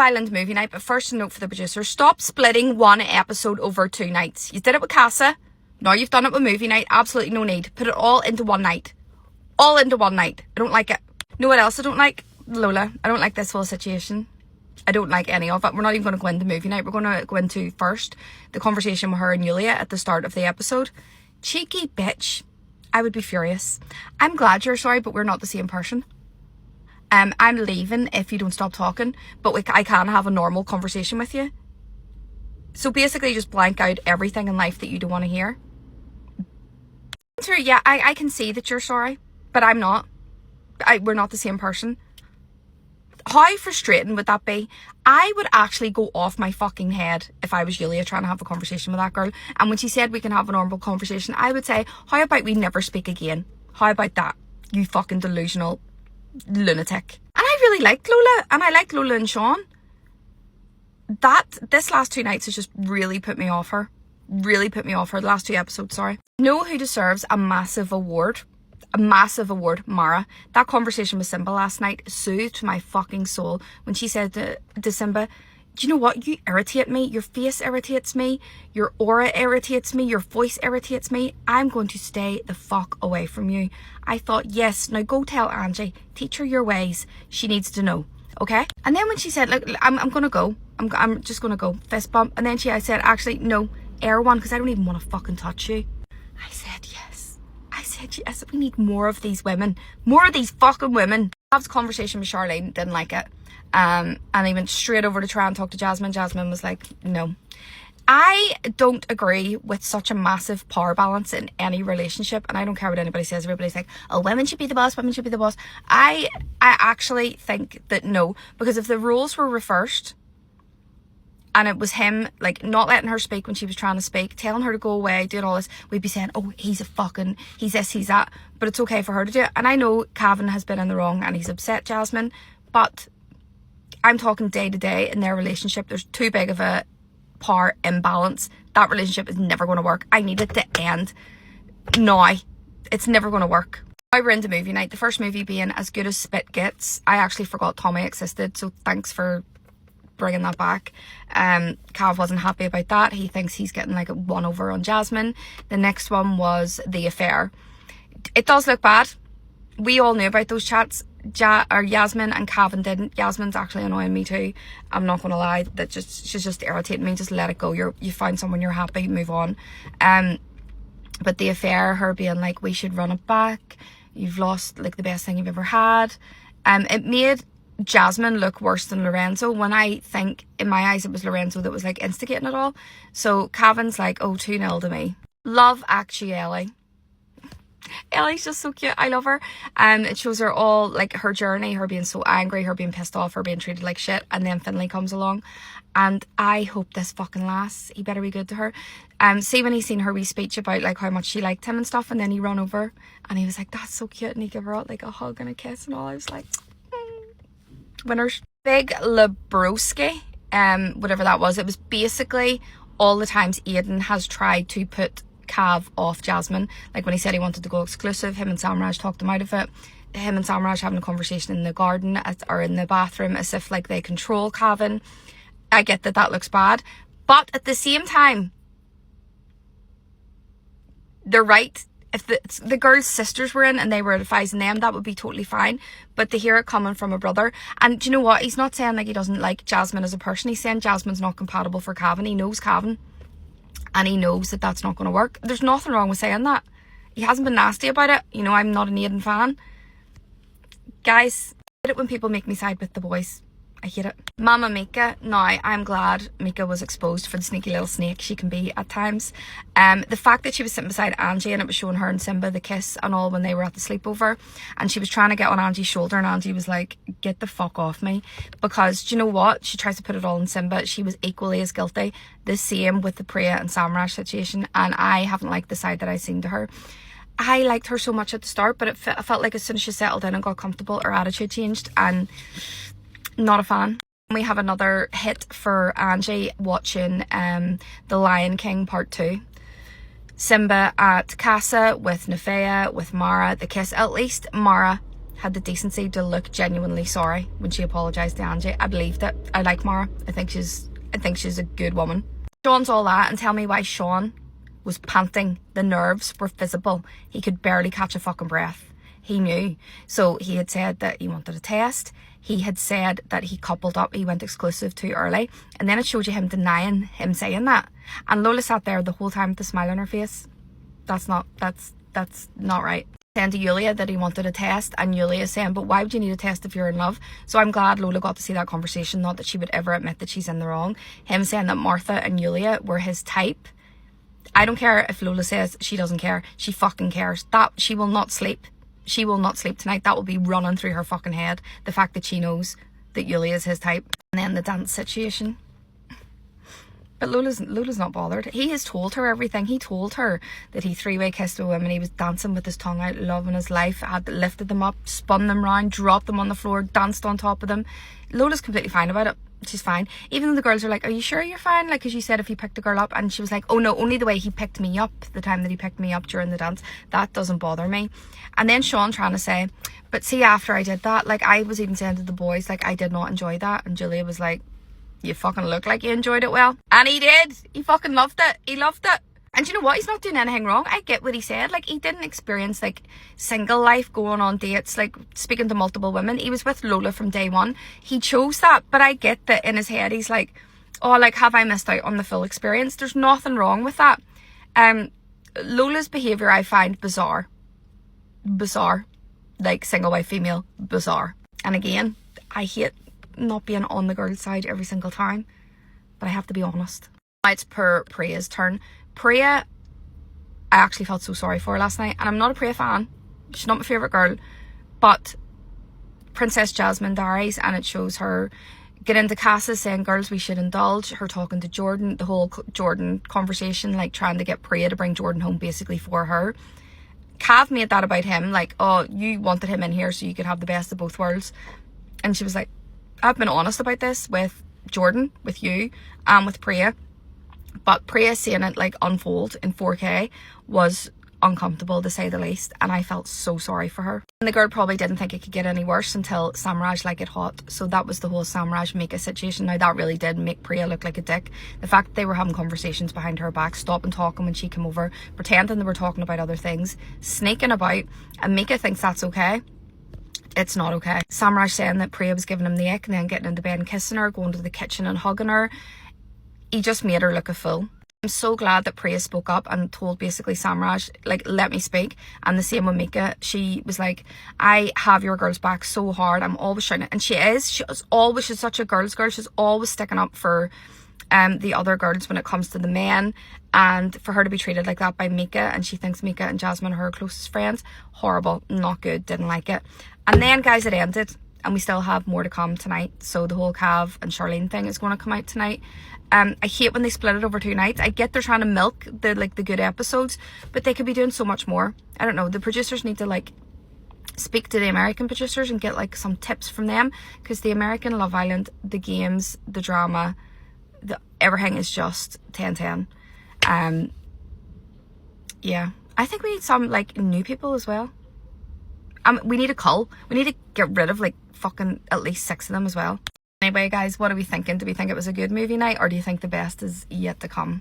Island movie night, but first a note for the producers. Stop splitting one episode over 2 nights. You did it with Casa. Now you've done it with movie night. Absolutely no need. Put it all into one night. All into one night. I don't like it. Know what else I don't like? Lola. I don't like this whole situation. I don't like any of it. We're not even going to go into movie night. We're going to go into first the conversation with her and Yulia at the start of the episode. Cheeky bitch. I would be furious. I'm glad you're sorry, but we're not the same person. I'm leaving if you don't stop talking, but I can have a normal conversation with you. So basically just blank out everything in life that you don't want to hear. Yeah, I can see that you're sorry, but I'm not. We're not the same person. How frustrating would that be? I would actually go off my fucking head if I was Yulia trying to have a conversation with that girl. And when she said we can have a normal conversation, I would say, how about we never speak again? How about that? You fucking delusional lunatic. And I really liked Lola, and I liked Lola and Sean. This last 2 nights has just really put me off her. Really put me off her. The last 2 episodes, sorry. Know who deserves a massive award? A massive award, Mara. That conversation with Simba last night soothed my fucking soul when she said to Simba, do you know what? You irritate me. Your face irritates me. Your aura irritates me. Your voice irritates me. I'm going to stay the fuck away from you. I thought, yes, now go tell Angie. Teach her your ways. She needs to know. Okay? And then when she said, look, I'm going to go. I'm just going to go. Fist bump. And then I said, actually, no. Air one, because I don't even want to fucking touch you. I said, yes. I said, yes. We need more of these women. More of these fucking women. I had a conversation with Charlene. Didn't like it. And he went straight over to try and talk to Jasmine. Jasmine was like, no. I don't agree with such a massive power balance in any relationship, and I don't care what anybody says. Everybody's like, oh, women should be the boss, women should be the boss. I actually think that no, because if the roles were reversed and it was him like not letting her speak when she was trying to speak, telling her to go away, doing all this, we'd be saying, oh, he's this, he's that, but it's okay for her to do it. And I know Cavan has been in the wrong and he's upset Jasmine, but I'm talking day to day in their relationship. There's too big of a power imbalance. That relationship is never going to work. I need it to end now. It's never going to work. Now we're into movie night. The first movie being As Good as Spit Gets. I actually forgot Tommy existed, so thanks for bringing that back. Cav wasn't happy about that. He thinks he's getting like a 1-over on Jasmine. The next one was The Affair. It does look bad. We all knew about those chats. Yasmin and Cavan didn't. Yasmin's actually annoying me too. I'm not gonna lie. She's just irritating me. Just let it go. You find someone you're happy, move on. But The Affair, her being like, we should run it back. You've lost like the best thing you've ever had. It made Jasmine look worse than Lorenzo, when I think in my eyes it was Lorenzo that was like instigating it all. So Cavan's like, oh, 2-0 to me. Love Actually. Ellie's just so cute. I love her. It shows her all like her journey, her being so angry, her being pissed off, her being treated like shit, and then Finlay comes along, and I hope this fucking lasts. He better be good to her. See when he seen her wee speech about like how much she liked him and stuff, and then he ran over and he was like, that's so cute, and he gave her like a hug and a kiss and all. I was like, winners. Big Lebowski, whatever that was. It was basically all the times Aiden has tried to put Cav off Jasmine. Like when he said he wanted to go exclusive, him and Samraj talked him out of it. Him and Samraj having a conversation in the garden or in the bathroom as if like they control Cavan. I get that looks bad, but at the same time they're right. If the girls' sisters were in and they were advising them, that would be totally fine. But to hear it coming from a brother, and do you know what, he's not saying like he doesn't like Jasmine as a person. He's saying Jasmine's not compatible for Cavan. He knows Cavan. And he knows that that's not going to work. There's nothing wrong with saying that. He hasn't been nasty about it. You know, I'm not an Aiden fan. Guys, I hate it when people make me side with the boys. I hate it. Mama Mika. Now, I'm glad Mika was exposed for the sneaky little snake she can be at times. The fact that she was sitting beside Angie and it was showing her and Simba the kiss and all when they were at the sleepover, and she was trying to get on Angie's shoulder and Angie was like, get the fuck off me. Because do you know what? She tries to put it all on Simba. She was equally as guilty. The same with the Priya and Samraj situation, and I haven't liked the side that I've seen to her. I liked her so much at the start, but I felt like as soon as she settled in and got comfortable, her attitude changed, and not a fan. We have another hit for Angie watching The Lion King Part 2. Simba at Casa with Nefea, with Mara, the kiss. At least Mara had the decency to look genuinely sorry when she apologised to Angie. I believed it. I like Mara. I think she's a good woman. Sean's all that, and tell me why Sean was panting. The nerves were visible. He could barely catch a fucking breath. He knew. So he had said that he wanted a test. He had said that he coupled up, he went exclusive too early. And then it showed you him denying him saying that. And Lola sat there the whole time with a smile on her face. That's not right. Saying to Yulia that he wanted a test, and Yulia saying, but why would you need a test if you're in love? So I'm glad Lola got to see that conversation, not that she would ever admit that she's in the wrong. Him saying that Martha and Yulia were his type. I don't care if Lola says she doesn't care. She fucking cares. That she will not sleep. She will not sleep tonight. That will be running through her fucking head. The fact that she knows that Yulia is his type. And then the dance situation. But Lola's not bothered. He has told her everything. He told her that he three-way kissed a woman. He was dancing with his tongue out, loving his life. Had lifted them up, spun them round, dropped them on the floor, danced on top of them. Lola's completely fine about it. She's fine. Even though the girls are like, are you sure you're fine? Like, because you said if he picked a girl up. And she was like, oh no, only the way he picked me up, the time that he picked me up during the dance. That doesn't bother me. And then Sean trying to say, but see, after I did that, like, I was even saying to the boys, like, I did not enjoy that. And Julia was like, you fucking look like you enjoyed it well. And he did. He fucking loved it. He loved it. And you know what? He's not doing anything wrong. I get what he said. Like, he didn't experience, like, single life, going on dates, like, speaking to multiple women. He was with Lola from day one. He chose that. But I get that in his head, he's like, oh, like, have I missed out on the full experience? There's nothing wrong with that. Lola's behaviour I find bizarre. Bizarre. Like, single wife, female, bizarre. And again, I hate not being on the girl's side every single time. But I have to be honest. It's Priya's turn. Priya, I actually felt so sorry for her last night, and I'm not a Priya fan. She's not my favourite girl, but Princess Jasmine Diaries, and it shows her get into Casa saying, girls, we should indulge, her talking to Jordan, the whole Jordan conversation, like trying to get Priya to bring Jordan home basically for her. Cav made that about him, like, oh, you wanted him in here so you could have the best of both worlds. And she was like, I've been honest about this with Jordan, with you, and with Priya. But Priya seeing it like unfold in 4K was uncomfortable to say the least, and I felt so sorry for her. And the girl probably didn't think it could get any worse until Samraj like it hot. So that was the whole Samraj Mika situation. Now that really did make Priya look like a dick. The fact that they were having conversations behind her back, stopping talking when she came over, pretending they were talking about other things, sneaking about, and Mika thinks that's okay. It's not okay. Samraj saying that Priya was giving him the ick and then getting into bed and kissing her, going to the kitchen and hugging her. He just made her look a fool. I'm so glad that Priya spoke up and told basically Samraj, like, let me speak. And the same with Mika. She was like, I have your girl's back so hard. I'm always shouting it. And she is. She's such a girl's girl. She's always sticking up for the other girls when it comes to the men. And for her to be treated like that by Mika, and she thinks Mika and Jasmine are her closest friends, horrible, not good, didn't like it. And then, guys, it ended. And we still have more to come tonight. So the whole Cav and Charlene thing is going to come out tonight. I hate when they split it over 2 nights. I get they're trying to milk the good episodes, but they could be doing so much more. I don't know. The producers need to like speak to the American producers and get like some tips from them, because the American Love Island, the games, the drama, everything is just 10/10. Yeah, I think we need some like new people as well. We need a cull. We need to get rid of like fucking at least 6 of them as well. Anyway, guys, what are we thinking? Do we think it was a good movie night, or do you think the best is yet to come?